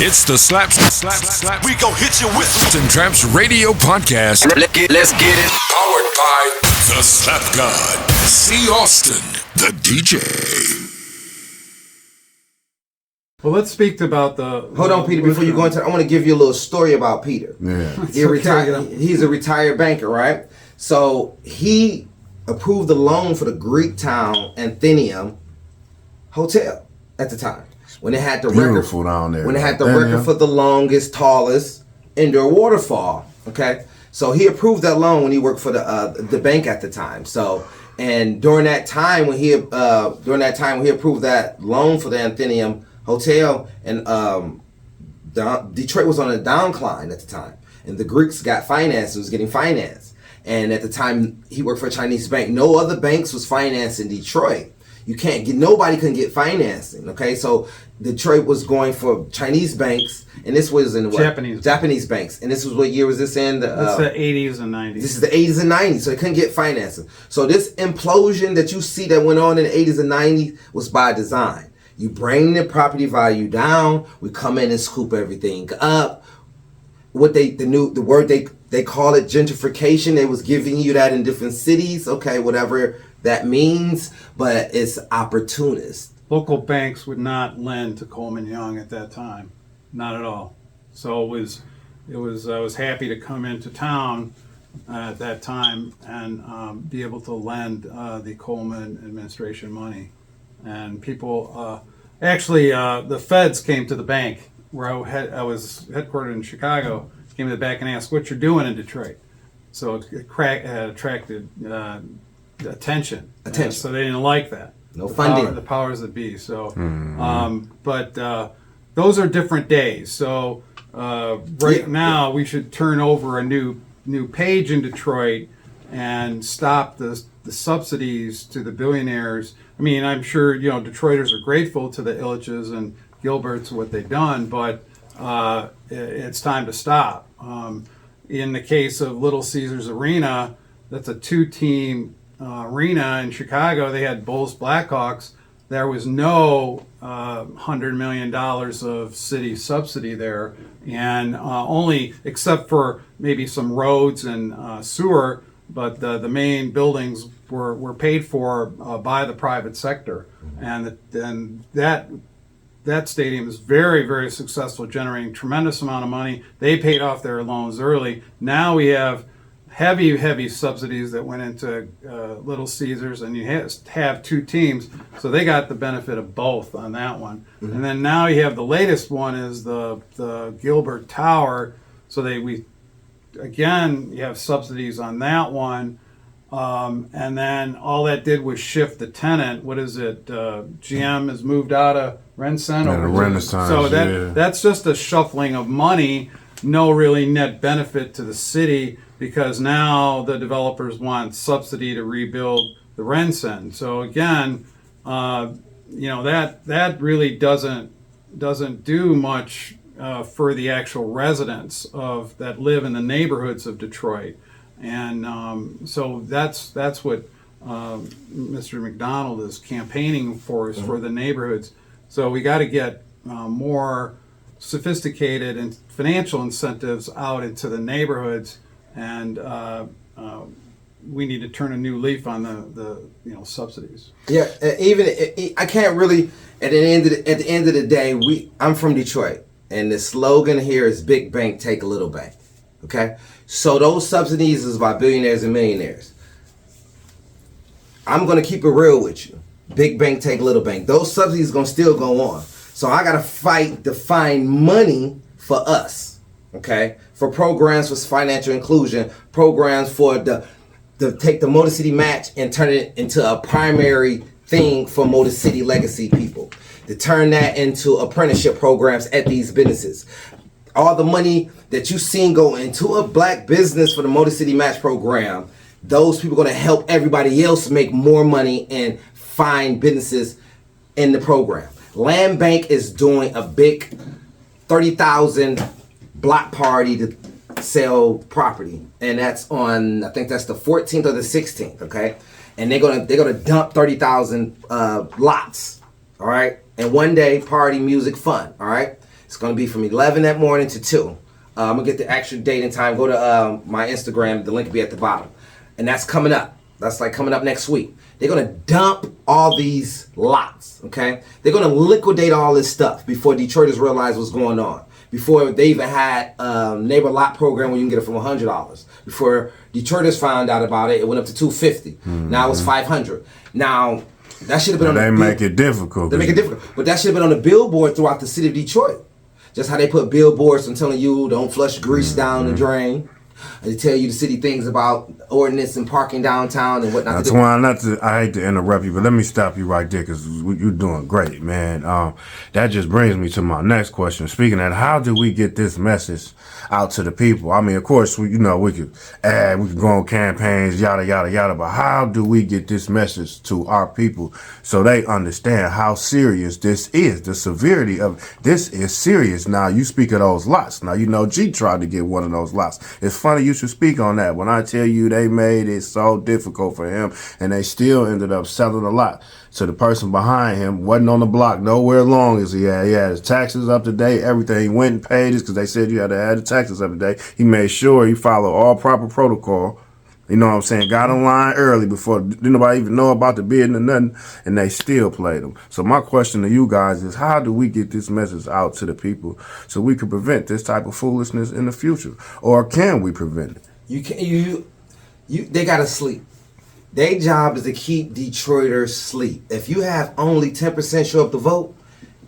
It's the Slapz. We gon' hit you with And Trapz radio podcast. Let's get it. Powered by the Slap God, C. Austin, the DJ. Well, let's speak about the... Hold on, Peter, before you go into... I want to give you a little story about Peter. Yeah. He's a retired banker, right? So he approved the loan for the Greek town Athenium Hotel at the time. When it had the Beautiful record, down there. when it had the record for the longest, tallest indoor waterfall. Okay, so he approved that loan when he worked for the bank at the time. So, and during that time when he approved that loan for the Athenium Hotel, and Detroit was on a downcline at the time, and the Greeks got financed. It was getting financed, and at the time he worked for a Chinese bank. No other banks was financing Detroit. Nobody couldn't get financing. Okay, so Detroit was going for Chinese banks, and this was in what? Japanese banks. And this was what year was this in? It's the 80s and 90s. This is the 80s and 90s, so they couldn't get financing. So this implosion that you see that went on in the 80s and 90s was by design. You bring the property value down, we come in and scoop everything up. What they call it gentrification. They was giving you that in different cities, okay, whatever that means, but it's opportunist. Local banks would not lend to Coleman Young at that time, not at all. So I was happy to come into town at that time and be able to lend the Coleman administration money. And people, the feds came to the bank where I was headquartered in Chicago, came to the bank and asked what you're doing in Detroit. So it attracted attention. So they didn't like that. No funding. The powers that be. So, but those are different days. So now we should turn over a new page in Detroit and stop the subsidies to the billionaires. I mean, I'm sure Detroiters are grateful to the Illiches and Gilberts what they've done, but it's time to stop. In the case of Little Caesars Arena, that's a 2-team arena in Chicago. They had Bulls Blackhawks. There was no $100 million of city subsidy there, and only except for maybe some roads and sewer, but the main buildings were paid for by the private sector, and that stadium is very, very successful, generating tremendous amount of money. They paid off their loans early. Now we have heavy subsidies that went into Little Caesars, and you have 2 teams, so they got the benefit of both on that one. Mm-hmm. And then now you have the latest one is the Gilbert Tower, so you have subsidies on that one, and then all that did was shift the tenant. What is it? GM has moved out of Renaissance. So that's just a shuffling of money, no really net benefit to the city, because now the developers want subsidy to rebuild the Renaissance. So again, that really doesn't do much for the actual residents that live in the neighborhoods of Detroit, and so that's what Mr. McDonald is campaigning for, is for the neighborhoods. So we got to get more sophisticated and financial incentives out into the neighborhoods, and we need to turn a new leaf on the subsidies. Yeah, I can't really. At the end of the day, I'm from Detroit, and the slogan here is "Big Bank, Take a Little Bank." Okay, so those subsidies is by billionaires and millionaires. I'm gonna keep it real with you. Big bank, take little bank. Those subsidies gonna still go on. So I gotta fight to find money for us. Okay, for programs for financial inclusion, programs for take the Motor City match and turn it into a primary thing for Motor City legacy people. To turn that into apprenticeship programs at these businesses. All the money that you've seen go into a black business for the Motor City match program, those people are going to help everybody else make more money and find businesses in the program. Land Bank is doing a big 30,000 block party to sell property, and that's on, I think that's the 14th or the 16th, okay? And they're gonna dump 30,000 lots, all right? And one day, party, music, fun, all right? It's going to be from 11 that morning to 2. I'm going to get the actual date and time. Go to my Instagram. The link will be at the bottom. And that's coming up. That's like coming up next week. They're going to dump all these lots, okay? They're going to liquidate all this stuff before Detroiters realize what's going on. Before they even had neighbor lot program where you can get it from $100. Before Detroiters found out about it, it went up to $250. Now it's $500. Now, that should have been They make it difficult. They make it difficult. But that should have been on the billboard throughout the city of Detroit. Just how they put billboards and telling you don't flush grease down the drain. They tell you the city things about ordinance and parking downtown and whatnot. Antoine, I hate to interrupt you, but let me stop you right there because you're doing great, man. That just brings me to my next question. Speaking of that, how do we get this message out to the people? I mean, of course, we could go on campaigns, yada, yada, yada, but how do we get this message to our people so they understand how serious this is? The severity of this is serious. Now, you speak of those lots. Now, G tried to get one of those lots. It's funny you should speak on that. When I tell you they made it so difficult for him and they still ended up selling a lot. So the person behind him wasn't on the block nowhere long as he had. He had his taxes up to date, everything. He went and paid his because they said you had to have the taxes up to date. He made sure he followed all proper protocol. You know what I'm saying? Got in line early before didn't nobody even know about the bidding or nothing, and they still played them. So my question to you guys is, how do we get this message out to the people so we can prevent this type of foolishness in the future, or can we prevent it? They gotta sleep. Their job is to keep Detroiters sleep. If you have only 10% show up to vote,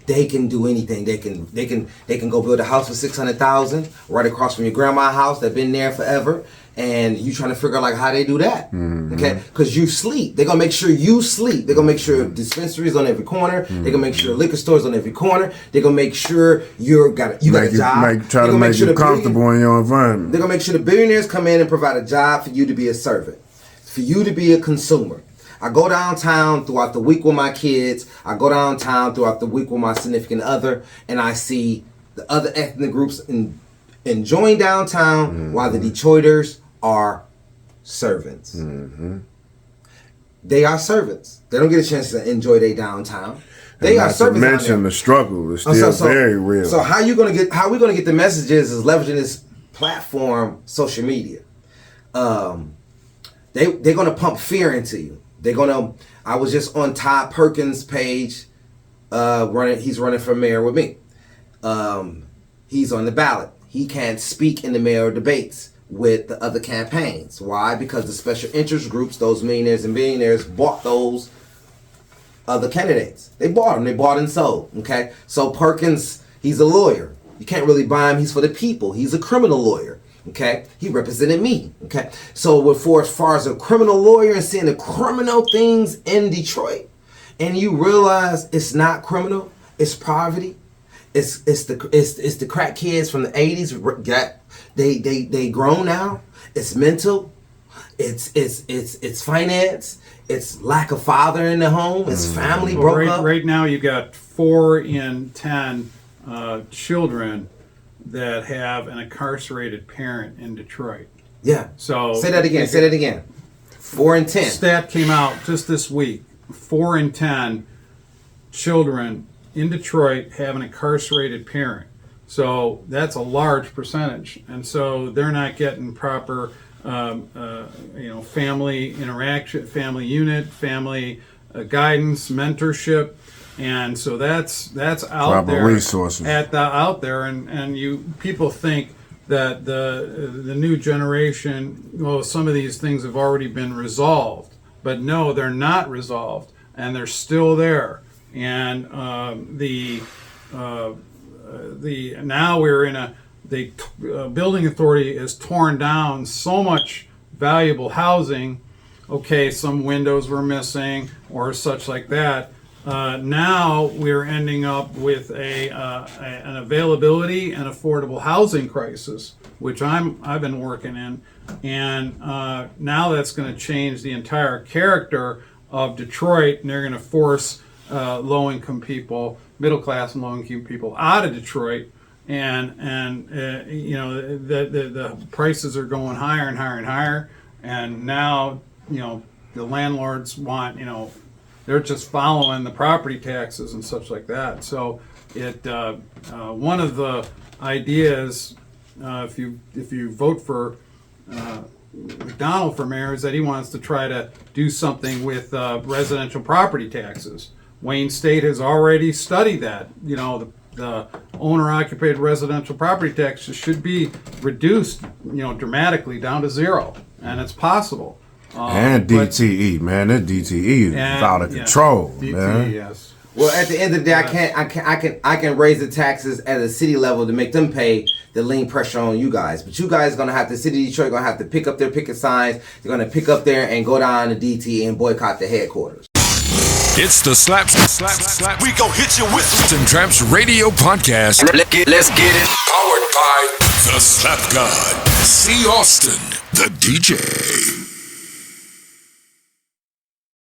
they can do anything. They can go build a house for $600,000 right across from your grandma's house that's been there forever, and you trying to figure out like how they do that, okay? Because you sleep. They're gonna make sure you sleep. They're gonna make sure dispensaries on every corner. They're gonna make sure liquor stores on every corner. They're gonna make sure you got a job. Try to make you comfortable in your environment. They're gonna make sure the billionaires come in and provide a job for you to be a servant, for you to be a consumer. I go downtown throughout the week with my kids. I go downtown throughout the week with my significant other, and I see the other ethnic groups enjoying downtown while the Detroiters are servants. They are servants. They don't get a chance to enjoy their downtown. They are servants. Not to mention the struggle is still very real. So how we're gonna get the messages is leveraging this platform, social media. They're gonna pump fear into you. I was just on Todd Perkins' page, he's running for mayor with me. He's on the ballot. He can't speak in the mayor debates with the other campaigns. Why? Because the special interest groups, those millionaires and billionaires, bought those other candidates. They bought them. They bought and sold. Okay? So Perkins, he's a lawyer. You can't really buy him. He's for the people. He's a criminal lawyer. Okay? He represented me. Okay? So as far as a criminal lawyer and seeing the criminal things in Detroit, and you realize it's not criminal, it's poverty. It's the crack kids from the 80s. They grown now. It's mental. It's finance. It's lack of father in the home. It's family broke up. Right now, you got 4 in 10 children that have an incarcerated parent in Detroit. Yeah. So say that again. 4 in 10. Stat came out just this week. 4 in 10 children in Detroit have an incarcerated parent. So that's a large percentage, and so they're not getting proper, family interaction, family unit, family guidance, mentorship, and so that's out proper there. Resources out there, and people think that the new generation, well, some of these things have already been resolved, but no, they're not resolved, and they're still there. And now we're in the building authority has torn down so much valuable housing. Okay, some windows were missing or such like that. Now we're ending up with an availability and affordable housing crisis, which I've been working in, and now that's going to change the entire character of Detroit, and they're going to force low-income people, middle-class and low-income people out of Detroit, and the prices are going higher and higher and higher, and now the landlords want they're just following the property taxes and such like that. So One of the ideas, if you vote for McDonald for mayor, is that he wants to try to do something with residential property taxes. Wayne State has already studied that. You know, the owner-occupied residential property taxes should be reduced, dramatically down to zero, and it's possible. And DTE, man, that DTE is out of control, DTE, man. yes. Well, at the end of the day, I can raise the taxes at a city level to make them pay the lean pressure on you guys. But you guys gonna have the city of Detroit gonna have to pick up their picket signs. They're gonna pick up there and go down to DT and boycott the headquarters. It's the Slapz. We gon' hit you with And Trapz Radio Podcast. Let's get it. Powered by the Slap God. C. Austin, the DJ.